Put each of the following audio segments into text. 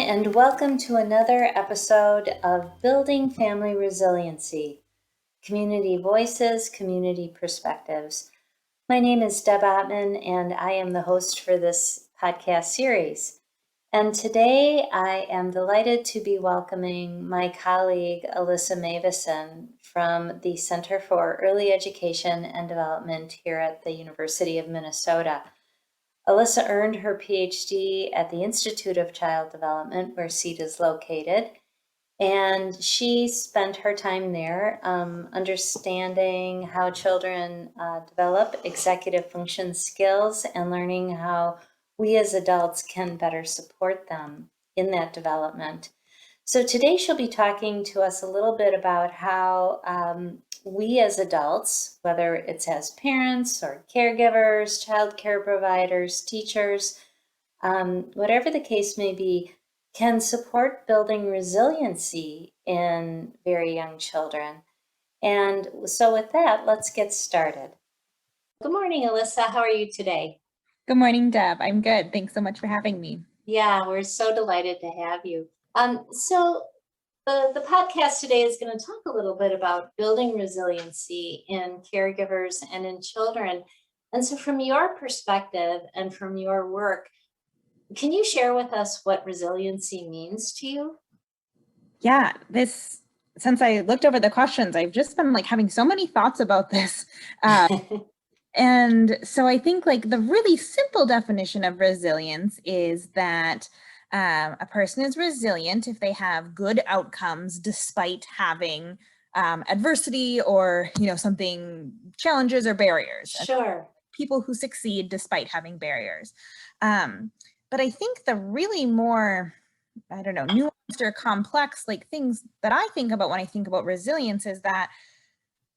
and welcome to another episode of Building Family Resiliency, Community Voices, Community Perspectives. My name is Deb Ottman, and I am the host for this podcast series. And today I am delighted to be welcoming my colleague, Alyssa Meuwissen, from the Center for Early Education and Development here at the University of Minnesota. Alyssa earned her PhD at the Institute of Child Development, where CEED is located, and she spent her time there understanding how children develop executive function skills and learning how we as adults can better support them in that development. So today she'll be talking to us a little bit about how we as adults, whether it's as parents or caregivers, child care providers, teachers, whatever the case may be, can support building resiliency in very young children. And so with that, let's get started. Good morning, Alyssa. How are you today? Good morning, Deb. I'm good. Thanks so much for having me. Yeah, we're so delighted to have you. So the podcast today is going to talk a little bit about building resiliency in caregivers and in children. And so from your perspective and from your work, can you share with us what resiliency means to you? Yeah, since I looked over the questions, I've just been having so many thoughts about this. And so I think the really simple definition of resilience is that a person is resilient if they have good outcomes despite having adversity or, something, challenges or barriers. Sure. People who succeed despite having barriers. But I think the really more, nuanced or complex things that I think about when I think about resilience is that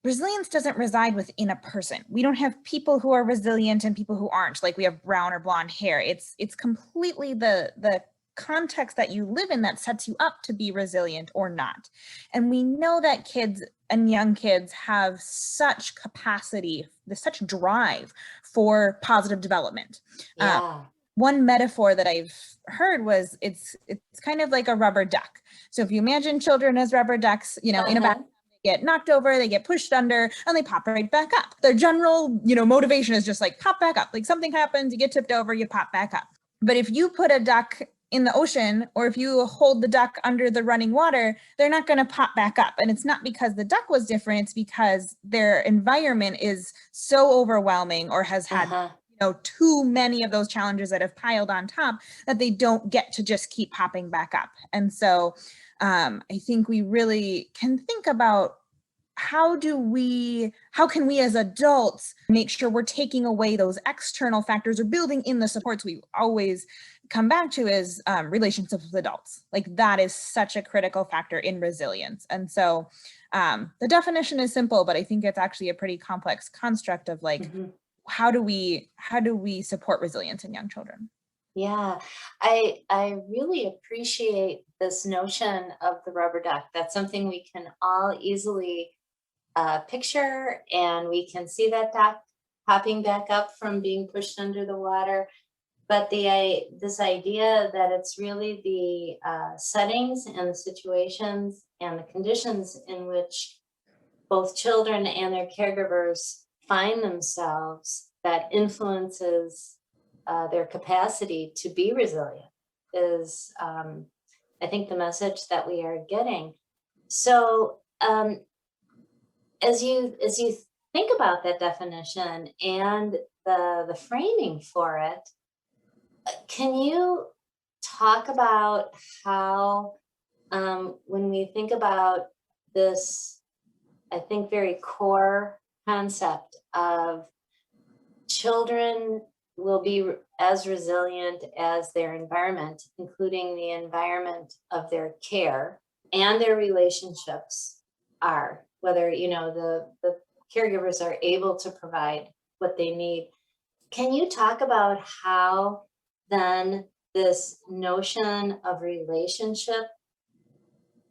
resilience doesn't reside within a person. We don't have people who are resilient and people who aren't, like we have brown or blonde hair. It's completely the context that you live in that sets you up to be resilient or not. And we know that kids and young kids have such capacity, such drive for positive development. Yeah. One metaphor that I've heard was it's kind of like a rubber duck. So if you imagine children as rubber ducks, in a bathtub, they get knocked over, they get pushed under, and they pop right back up. Their general, motivation is just pop back up. Something happens, you get tipped over, you pop back up. But if you put a duck in the ocean, or if you hold the duck under the running water, they're not going to pop back up. And it's not because the duck was different, it's because their environment is so overwhelming or has had too many of those challenges that have piled on top that they don't get to just keep popping back up. And so I think we really can think about how can we as adults make sure we're taking away those external factors or building in the supports we always come back to is relationships with adults. That is such a critical factor in resilience. And so the definition is simple, but I think it's actually a pretty complex construct of how do we support resilience in young children? Yeah, I really appreciate this notion of the rubber duck. That's something we can all easily picture, and we can see that duck popping back up from being pushed under the water. But this idea that it's really the settings and the situations and the conditions in which both children and their caregivers find themselves that influences their capacity to be resilient is, I think, the message that we are getting. So as you think about that definition and the framing for it, can you talk about how when we think about this, I think, very core concept of children will be as resilient as their environment, including the environment of their care and their relationships are, whether, the caregivers are able to provide what they need. Can you talk about how then this notion of relationship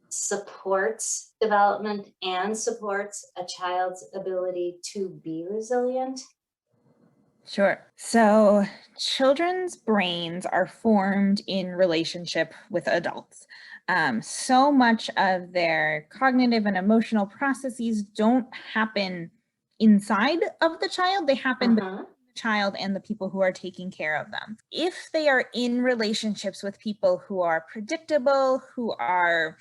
supports development and supports a child's ability to be resilient? Sure. So children's brains are formed in relationship with adults. So much of their cognitive and emotional processes don't happen inside of the child, they happen between Uh-huh. the child and the people who are taking care of them. If they are in relationships with people who are predictable, who are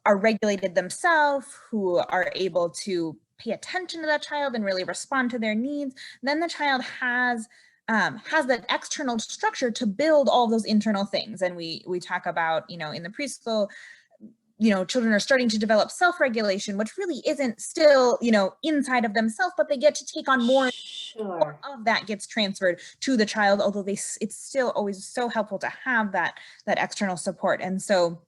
regulated themselves, who are able to pay attention to that child and really respond to their needs, then the child has that external structure to build all those internal things. And we talk about, in the preschool, children are starting to develop self-regulation, which really isn't still, inside of themselves, but they get to take on more Sure. of that gets transferred to the child, although it's still always so helpful to have that external support. And so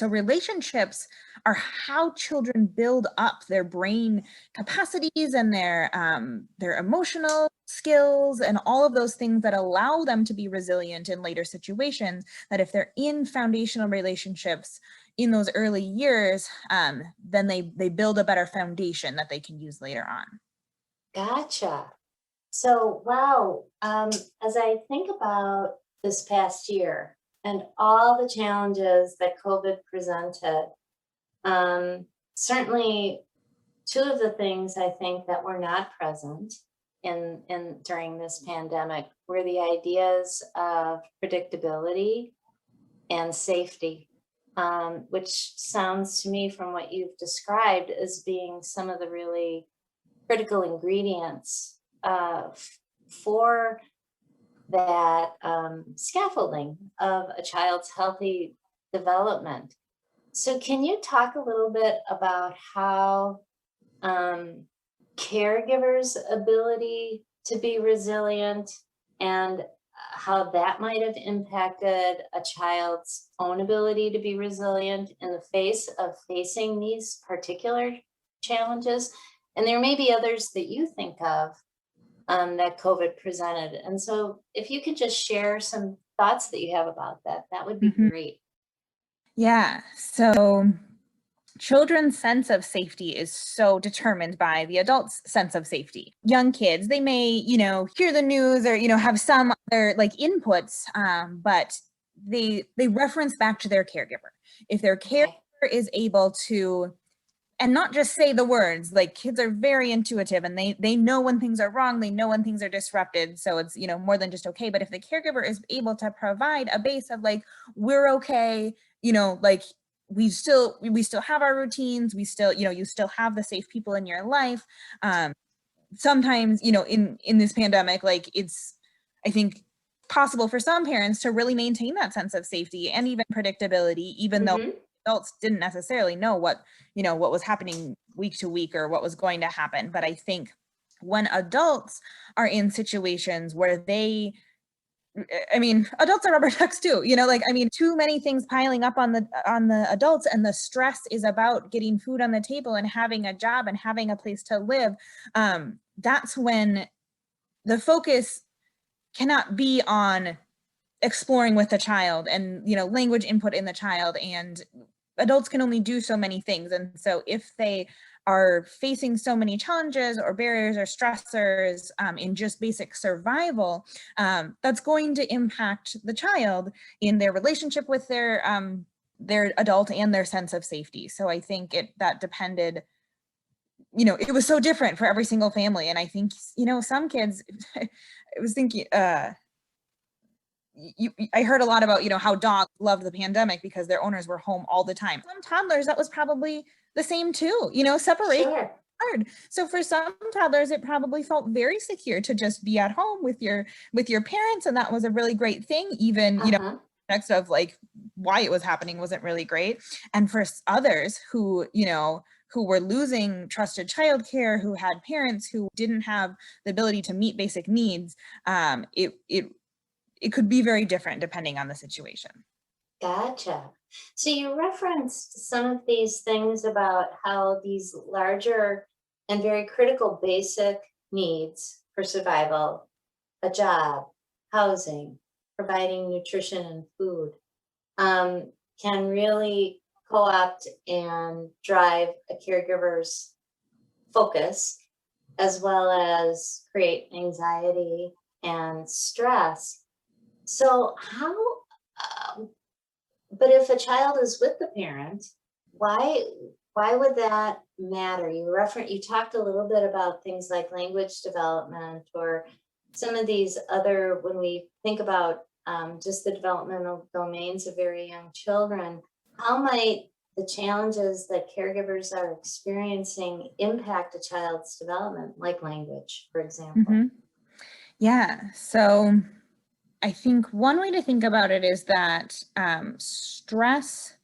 relationships are how children build up their brain capacities and their emotional skills and all of those things that allow them to be resilient in later situations. That if they're in foundational relationships in those early years, then they build a better foundation that they can use later on. Gotcha. So, wow, as I think about this past year and all the challenges that COVID presented, certainly two of the things I think that were not present in during this pandemic were the ideas of predictability and safety, which sounds to me from what you've described as being some of the really critical ingredients for that scaffolding of a child's healthy development. So, can you talk a little bit about how um, caregivers' ability to be resilient and how that might have impacted a child's own ability to be resilient in the face of facing these particular challenges? And there may be others that you think of that COVID presented. And so, if you could just share some thoughts that you have about that, that would be Mhm. great. Yeah. So children's sense of safety is so determined by the adult's sense of safety. Young kids, they may, hear the news or, have some other like inputs, but they reference back to their caregiver. If their caregiver Okay. is able to, and not just say the words, like kids are very intuitive and they know when things are wrong, they know when things are disrupted. So it's, more than just okay. But if the caregiver is able to provide a base of like, we're okay, like we still have our routines, we still, you still have the safe people in your life. Sometimes, in this pandemic, like it's, I think, possible for some parents to really maintain that sense of safety and even predictability, even though Mm-hmm. adults didn't necessarily know what was happening week to week or what was going to happen. But I think when adults are in situations where adults are rubber ducks too, too many things piling up on the adults, and the stress is about getting food on the table and having a job and having a place to live. That's when the focus cannot be on exploring with the child and language input in the child, and adults can only do so many things. And so if they are facing so many challenges or barriers or stressors in just basic survival, that's going to impact the child in their relationship with their adult and their sense of safety. So I think that depended, it was so different for every single family. And I think, some kids, I was thinking, I heard a lot about, how dogs loved the pandemic because their owners were home all the time. Some toddlers, that was probably the same too, separation Sure. hard. So for some toddlers, it probably felt very secure to just be at home with your parents. And that was a really great thing, even, Uh-huh. next of like why it was happening wasn't really great. And for others who were losing trusted childcare, who had parents who didn't have the ability to meet basic needs, it could be very different depending on the situation. Gotcha. So you referenced some of these things about how these larger and very critical basic needs for survival, a job, housing, providing nutrition and food, um, can really co-opt and drive a caregiver's focus as well as create anxiety and stress. So um, but if a child is with the parent, why why would that matter? You talked a little bit about things like language development or some of these other, when we think about just the developmental domains of very young children, how might the challenges that caregivers are experiencing impact a child's development, like language, for example? Mhm. Yeah. So I think one way to think about it is that stress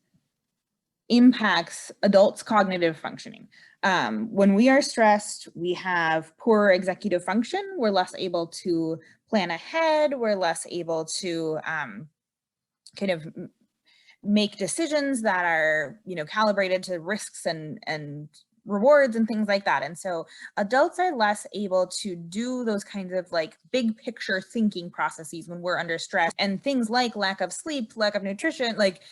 impacts adults' cognitive functioning. When we are stressed, we have poor executive function. We're less able to plan ahead. We're less able to kind of make decisions that are, calibrated to risks and rewards and things like that. And so adults are less able to do those kinds of like big picture thinking processes when we're under stress, and things like lack of sleep, lack of nutrition, like,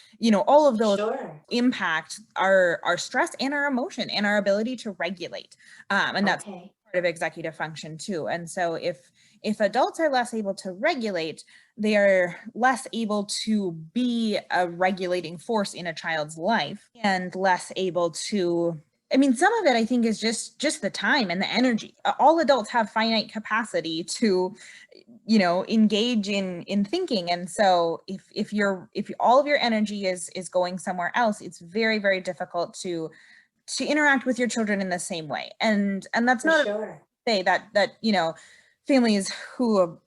all of those Sure. impact our stress and our emotion and our ability to regulate. And that's Okay. part of executive function too. And so if adults are less able to regulate, they are less able to be a regulating force in a child's life, and less able to, I mean, some of it I think is just the time and the energy. All adults have finite capacity to, engage in thinking. And so if all of your energy is going somewhere else, it's very, very difficult to interact with your children in the same way. And that's For not to sure. say that families who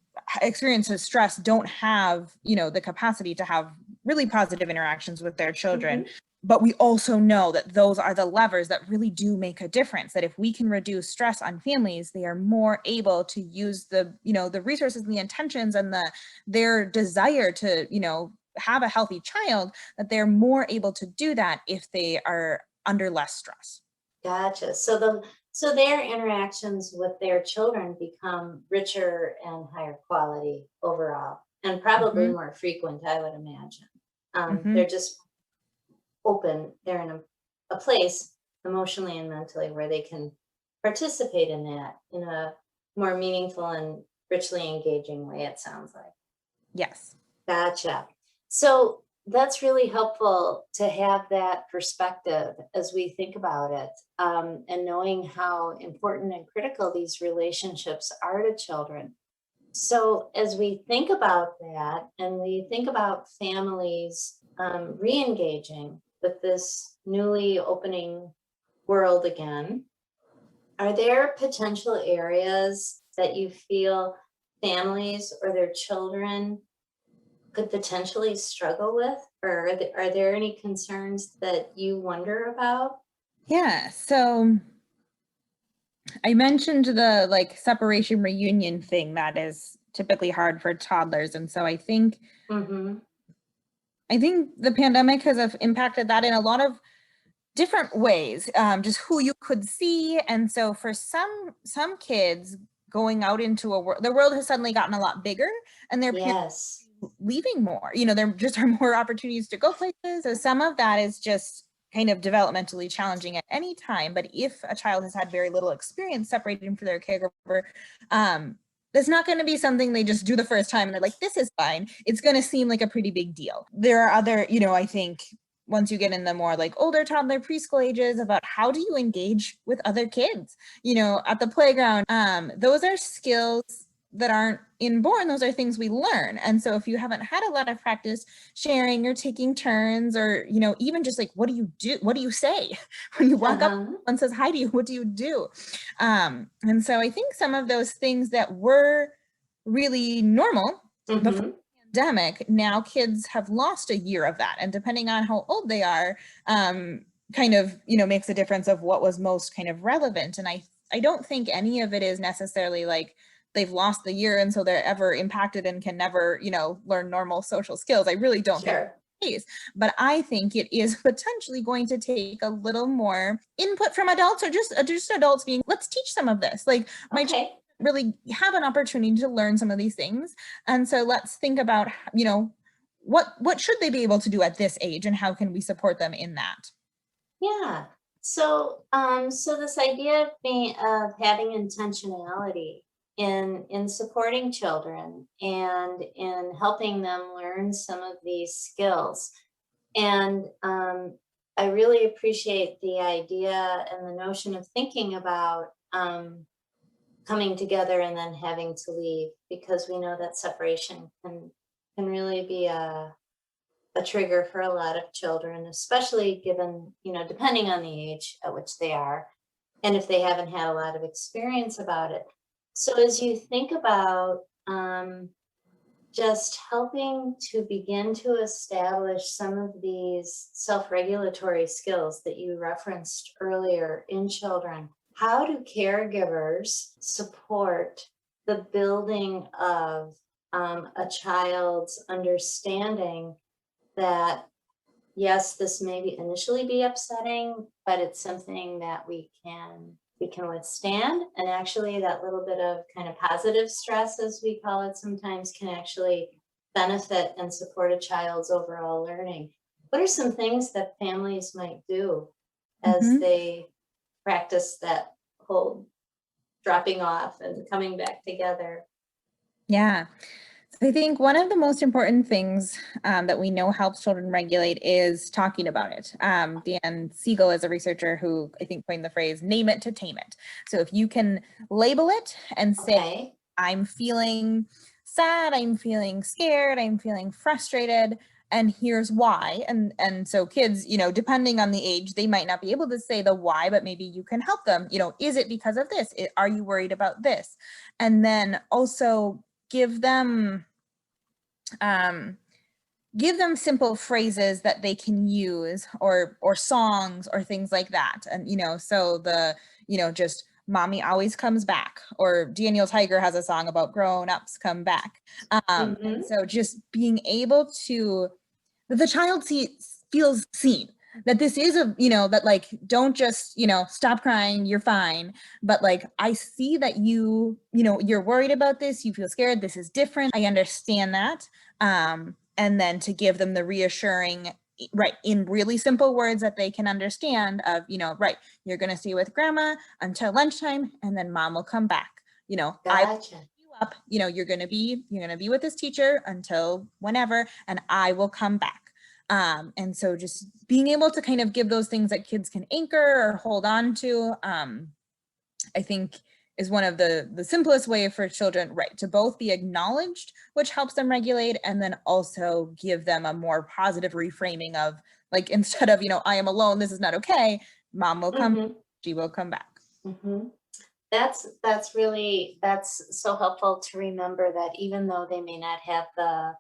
experience stress don't have the capacity to have really positive interactions with their children. Mhm. But we also know that those are the levers that really do make a difference, that if we can reduce stress on families, they are more able to use the resources and the intentions and their desire to have a healthy child, that they're more able to do that if they are under less stress. Gotcha. So their interactions with their children become richer and higher quality overall, and probably Hmm. more frequent, I would imagine. Hmm. They're just open. They're in a place emotionally and mentally where they can participate in that in a more meaningful and richly engaging way, it sounds like. Yes. Gotcha. So that's really helpful to have that perspective as we think about it, and knowing how important and critical these relationships are to children. So, as we think about that and we think about families re engaging with this newly opening world again, are there potential areas that you feel families or their children could potentially struggle with? Or are there any concerns that you wonder about? Yeah. So I mentioned the like separation reunion thing that is typically hard for toddlers. And so Mm-hmm. I think the pandemic has impacted that in a lot of different ways, just who you could see. And so for some kids, going out into the world has suddenly gotten a lot bigger, and their parents Yes. leaving more. There just are more opportunities to go places. So some of that is just kind of developmentally challenging at any time. But if a child has had very little experience separating from their caregiver, that's not going to be something they just do the first time and they're like, this is fine. It's going to seem like a pretty big deal. There are other, I think once you get in the more like older toddler preschool ages, about how do you engage with other kids, at the playground. Those are skills that aren't inborn. Those are things we learn. And so if you haven't had a lot of practice sharing or taking turns, or even just like, what do you do, what do you say when you walk up Uh-huh. and says hi to you, what do you do? And so I think some of those things that were really normal before Mm-hmm. the pandemic, now kids have lost a year of that, and depending on how old they are, kind of makes a difference of what was most kind of relevant. And I don't think any of it is necessarily like they've lost the year and so they're ever impacted and can never, learn normal social skills. I really don't think Sure. that's the case. But I think it is potentially going to take a little more input from adults, or just adults being, let's teach some of this. Like my child Okay. really have an opportunity to learn some of these things. And so let's think about, what should they be able to do at this age, and how can we support them in that? Yeah. So this idea of having intentionality in supporting children and in helping them learn some of these skills. And I really appreciate the idea and the notion of thinking about coming together and then having to leave, because we know that separation can really be a trigger for a lot of children, especially given, depending on the age at which they are, and if they haven't had a lot of experience about it. So as you think about just helping to begin to establish some of these self-regulatory skills that you referenced earlier in children, how do caregivers support the building of a child's understanding that, yes, this may initially be upsetting, but it's something that we can withstand. And actually that little bit of kind of positive stress, as we call it sometimes, can actually benefit and support a child's overall learning. What are some things that families might do as Mhm. they practice that whole dropping off and coming back together? Yeah. So I think one of the most important things that we know helps children regulate is talking about it. Dan Siegel is a researcher who I think coined the phrase "name it to tame it." So if you can label it and say, Okay. "I'm feeling sad, I'm feeling scared, I'm feeling frustrated, and here's why." And so kids, depending on the age, they might not be able to say the why, but maybe you can help them. Is it because of this? Are you worried about this? And then also give them um, give them simple phrases that they can use, or songs or things like that. And so just mommy always comes back, or Daniel Tiger has a song about grown-ups come back. And Mm-hmm. so just being able to, that the child feels seen, that this is that, like, don't just stop crying, you're fine, but like, I see that you're worried about this, you feel scared, this is different, I understand that. And then to give them the reassuring, right, in really simple words that they can understand, of right, you're going to stay with grandma until lunchtime, and then mom will come back. I Gotcha. you up, you're going to be with this teacher until whenever, and I will come back. And so just being able to kind of give those things that kids can anchor or hold on to, I think is one of the simplest way for children, right, to both be acknowledged, which helps them regulate, and then also give them a more positive reframing of, like, instead of, I am alone, this is not okay, mom will come, Mm-hmm. she will come back. Mm-hmm. That's so helpful to remember that even though they may not have the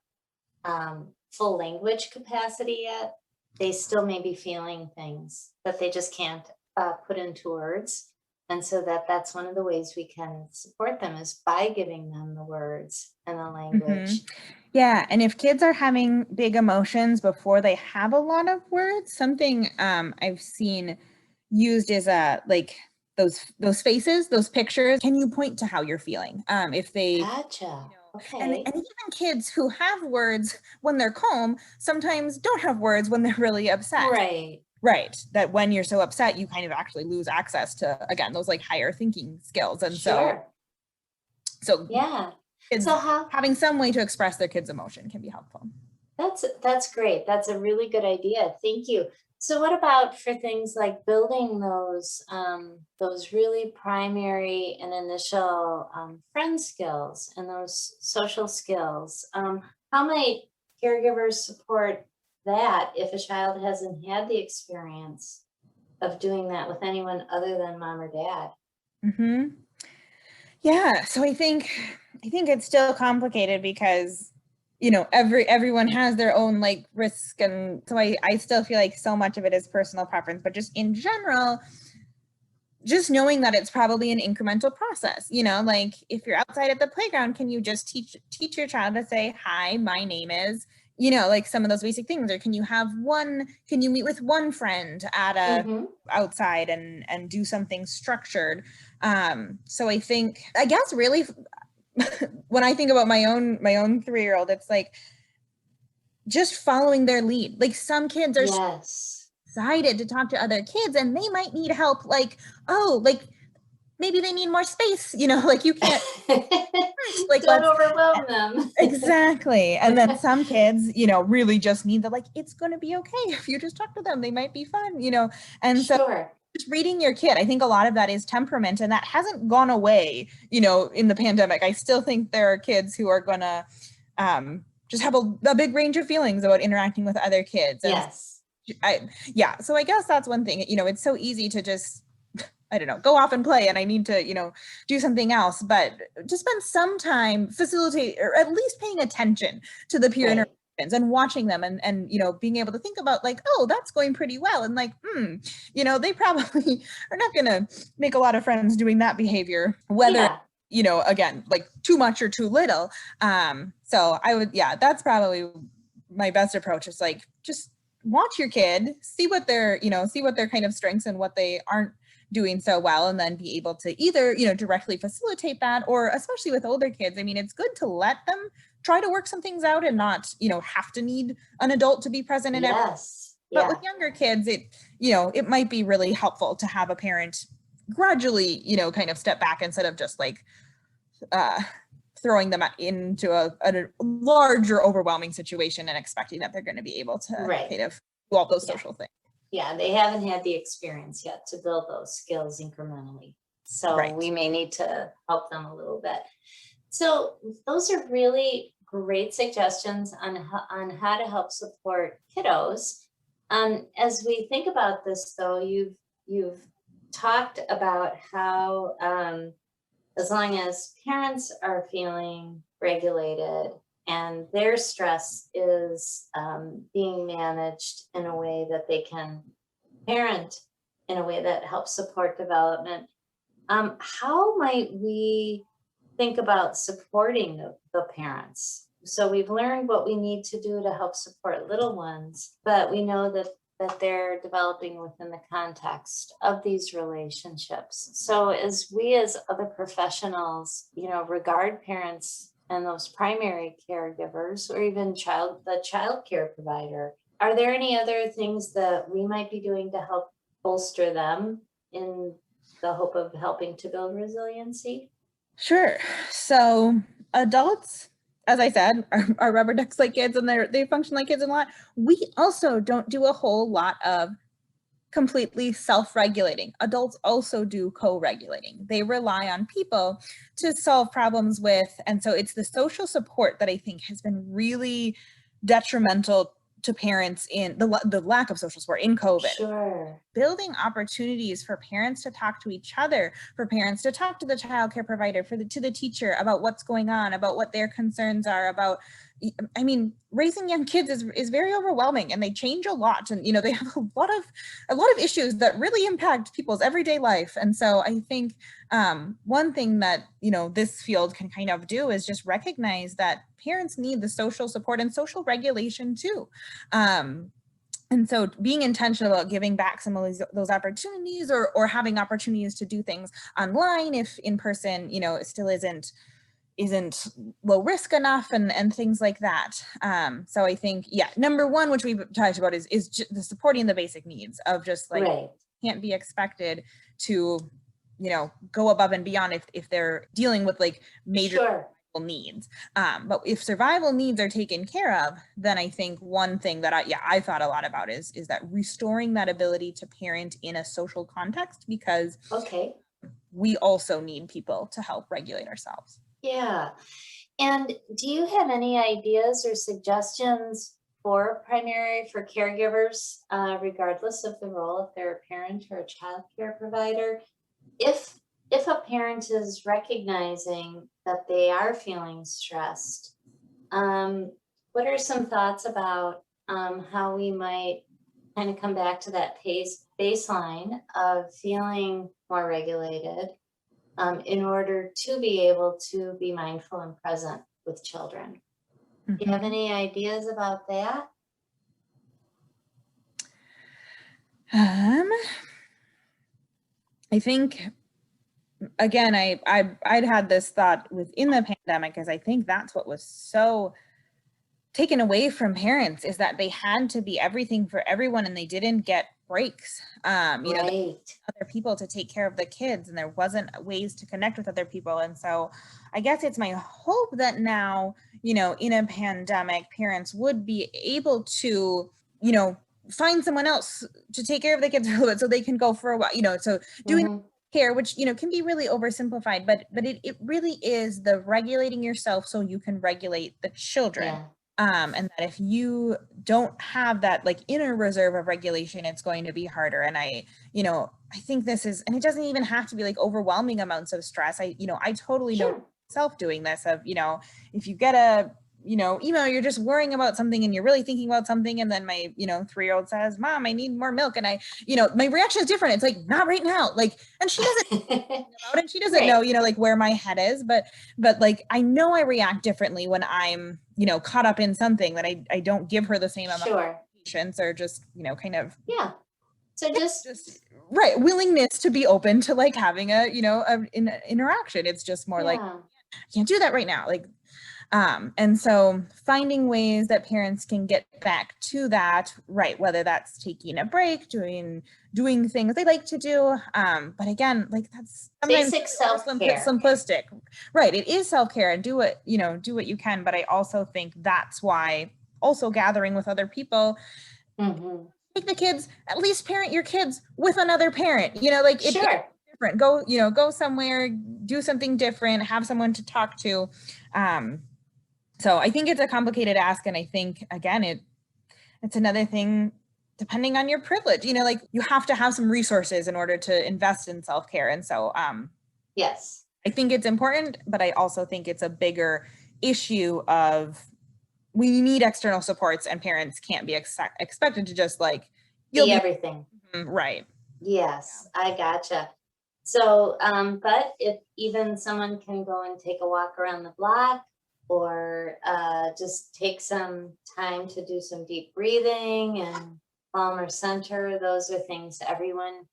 full language capacity yet, they still may be feeling things that they just can't put into words. And so that's one of the ways we can support them, is by giving them the words and the Mm-hmm. language. Yeah, and if kids are having big emotions before they have a lot of words, something I've seen used is like those faces, those pictures. Can you point to how you're feeling? If they, Gotcha. and Okay. even kids who have words when they're calm sometimes don't have words when they're really upset. Right. Right. That when you're so upset, you kind of actually lose access to, again, those like higher thinking skills. And so Sure. so Yeah. kids So how having some way to express their kids' emotion can be helpful. That's great. That's a really good idea. Thank you. So what about for things like building those really primary and initial friend skills and those social skills? How might caregivers support that if a child hasn't had the experience of doing that with anyone other than mom or dad? Hmm. Yeah, so I think it's still complicated because everyone has their own like risk, and so I still feel like so much of it is personal preference, but just in general, just knowing that it's probably an incremental process. Like, if you're outside at the playground, can you just teach your child to say, "Hi, my name is," like some of those basic things, or can you meet with one friend at a Mm-hmm. outside and do something structured. So I guess really, when I think about my own 3-year-old, it's like just following their lead. Like, some kids are Yes. excited to talk to other kids, and they might need help, like, oh, like maybe they need more space, like you can't like Don't overwhelm them. exactly. And then some kids, really just need the, like, it's going to be okay if you just talk to them, they might be fun, and so Sure. just reading your kid, I think a lot of that is temperament, and that hasn't gone away, in the pandemic. I still think there are kids who are going to just have a big range of feelings about interacting with other kids. And Yes. so I guess that's one thing, it's so easy to just, I don't know, go off and play, and I need to, do something else, but to spend some time facilitate, or at least paying attention to the peer interactions and watching them, and being able to think about, like, oh, that's going pretty well, and like, they probably are not going to make a lot of friends doing that behavior, whether, again, like too much or too little. So I would, that's probably my best approach, is like, just watch your kid, see what their kind of strengths and what they aren't doing so well, and then be able to either, directly facilitate that, or especially with older kids, I mean, it's good to let them try to work some things out and not, have to need an adult to be present in everything. But with younger kids, it might be really helpful to have a parent gradually, kind of step back, instead of just like throwing them into a larger, overwhelming situation and expecting that they're going to be able to kind of do all those social things. Yeah, they haven't had the experience yet to build those skills incrementally. So we may need to help them a little bit. So those are really great suggestions on how to help support kiddos. As we think about this, though, you've talked about how as long as parents are feeling regulated and their stress is being managed in a way that they can parent in a way that helps support development, how might we think about supporting the parents? So we've learned what we need to do to help support little ones, but we know that they're developing within the context of these relationships. So as we as other professionals, regard parents and those primary caregivers, or even the child care provider, are there any other things that we might be doing to help bolster them in the hope of helping to build resiliency? Sure. So adults, as I said, are rubber ducks like kids, and they function like kids a lot. We also don't do a whole lot of completely self-regulating. Adults also do co-regulating. They rely on people to solve problems with, and so it's the social support that I think has been really detrimental to parents in the lack of social support in COVID. Sure. Building opportunities for parents to talk to each other, for parents to talk to the child care provider, to the teacher about what's going on, about what their concerns are, about, I mean, raising young kids is very overwhelming, and they change a lot, and they have a lot of issues that really impact people's everyday life. And so I think one thing that this field can kind of do is just recognize that parents need the social support and social regulation too. And so being intentional about giving back some of those opportunities, or having opportunities to do things online if in person, it still isn't low risk enough, and things like that. So I think, number one, which we've talked about, is the supporting the basic needs of just like, can't be expected to, go above and beyond if they're dealing with like major needs. But if survival needs are taken care of, then I think one thing that I thought a lot about is that restoring that ability to parent in a social context, because we also need people to help regulate ourselves. Yeah. And do you have any ideas or suggestions for caregivers, regardless of the role, if they're a parent or a child care provider? If a parent is recognizing that they are feeling stressed, what are some thoughts about how we might kind of come back to that baseline of feeling more regulated, in order to be able to be mindful and present with children? Do you have any ideas about that? I think, again, I'd had this thought within the pandemic, because I think that's what was so taken away from parents is that they had to be everything for everyone and they didn't get breaks. You know, Right. other people to take care of the kids and there wasn't ways to connect with other people. And so I guess it's my hope that now, you know, in a pandemic, parents would be able to, you know, find someone else to take care of the kids a little bit so they can go for a while, you know, so doing Mhm. care, which, you know, can be really oversimplified, but it really is the regulating yourself so you can regulate the children. Yeah. And that if you don't have that like inner reserve of regulation, it's going to be harder. And you know, I think this is, and it doesn't even have to be like overwhelming amounts of stress. You know, I totally know Sure. myself doing this of, you know, if you get a, you know, email, you're just worrying about something and you're really thinking about something. And then my, you know, 3-year-old says, Mom, I need more milk. And I, you know, my reaction is different. It's like, not right now. Like, and she doesn't about it. She doesn't know, Right. you know, like where my head is, but like, I know I react differently when I'm, you know, caught up in something that I don't give her the same amount of Sure. patience or just, you know, kind of Yeah. So just right willingness to be open to like having a, you know, an interaction. It's just more like, yeah. I can't do that right now. Like, and so finding ways that parents can get back to that, right? Whether that's taking a break, doing things they like to do. But again, like that's sometimes Basic self-care. simplistic, right? It is self-care and do what, you know, do what you can. But I also think that's why also gathering with other people, Mhm. take the kids, at least parent your kids with another parent, you know, like it's Sure. different. Go, you know, go somewhere, do something different, have someone to talk to. So I think it's a complicated ask. And I think, again, it's another thing, depending on your privilege, you know, like you have to have some resources in order to invest in self-care. And so Yes. I think it's important, but I also think it's a bigger issue of we need external supports and parents can't be expected to just like, you'll Be be everything. right. Yes, I gotcha. So, but if even someone can go and take a walk around the block or just take some time to do some deep breathing and calm or center, those are things everyone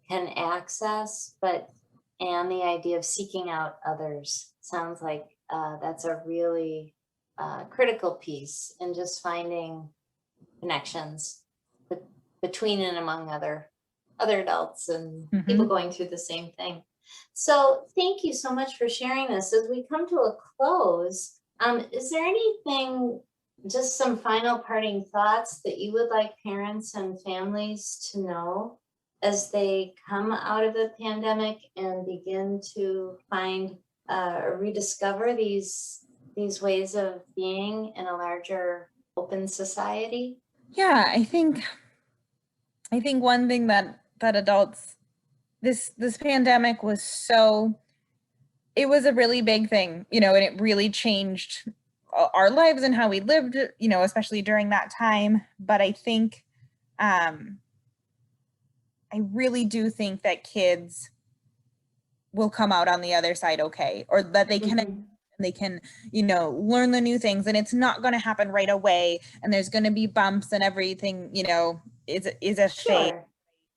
can access. But, and the idea of seeking out others sounds like that's a really critical piece in just finding connections be- between and among other adults and people Mhm. going through the same thing. So thank you so much for sharing this. As we come to a close, is there anything, just some final parting thoughts that you would like parents and families to know as they come out of the pandemic and begin to find or rediscover these ways of being in a larger open society? Yeah, I think one thing that adults, this pandemic was so, it was a really big thing, you know, and it really changed our lives and how we lived, you know, especially during that time. But I think um I really do think that kids will come out on the other side okay, or that Hmm. they can, you know, learn the new things, and it's not going to happen right away, and there's going to be bumps and everything, you know, is a phase. Sure.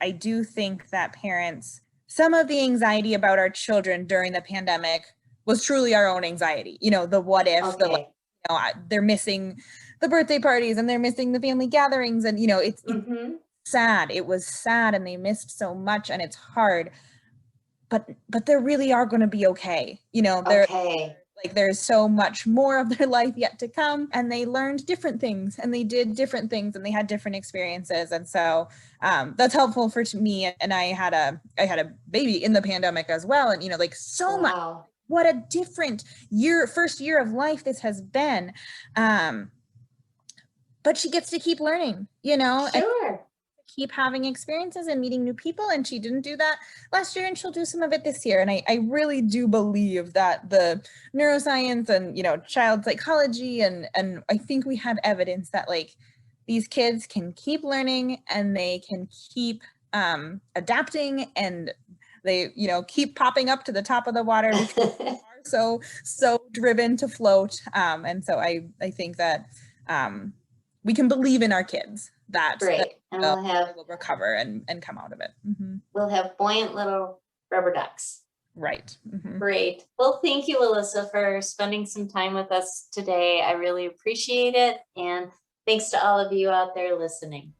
I do think that parents, some of the anxiety about our children during the pandemic was truly our own anxiety. You know, the what if, the like, Okay. you know, they're missing the birthday parties and they're missing the family gatherings, and you know, it's Hmm. sad. It was sad, and they missed so much, and it's hard. But they really are going to be okay. You know, they're Okay. like there's so much more of their life yet to come, and they learned different things and they did different things and they had different experiences. And so that's helpful for me. And I had a baby in the pandemic as well, and you know, like so much, Wow. what a different first year of life this has been. But she gets to keep learning, you know, and Sure. keep having experiences and meeting new people. And she didn't do that last year, and she'll do some of it this year. And I really do believe that the neuroscience and, you know, child psychology, and I think we have evidence that like these kids can keep learning and they can keep adapting, and they, you know, keep popping up to the top of the water because they are so driven to float. And so I think that we can believe in our kids that Great. And they will recover and come out of it. Mm-hmm. we'll have buoyant little rubber ducks. Right. Mhm. Great. Well, thank you, Alyssa, for spending some time with us today. I really appreciate it. And thanks to all of you out there listening.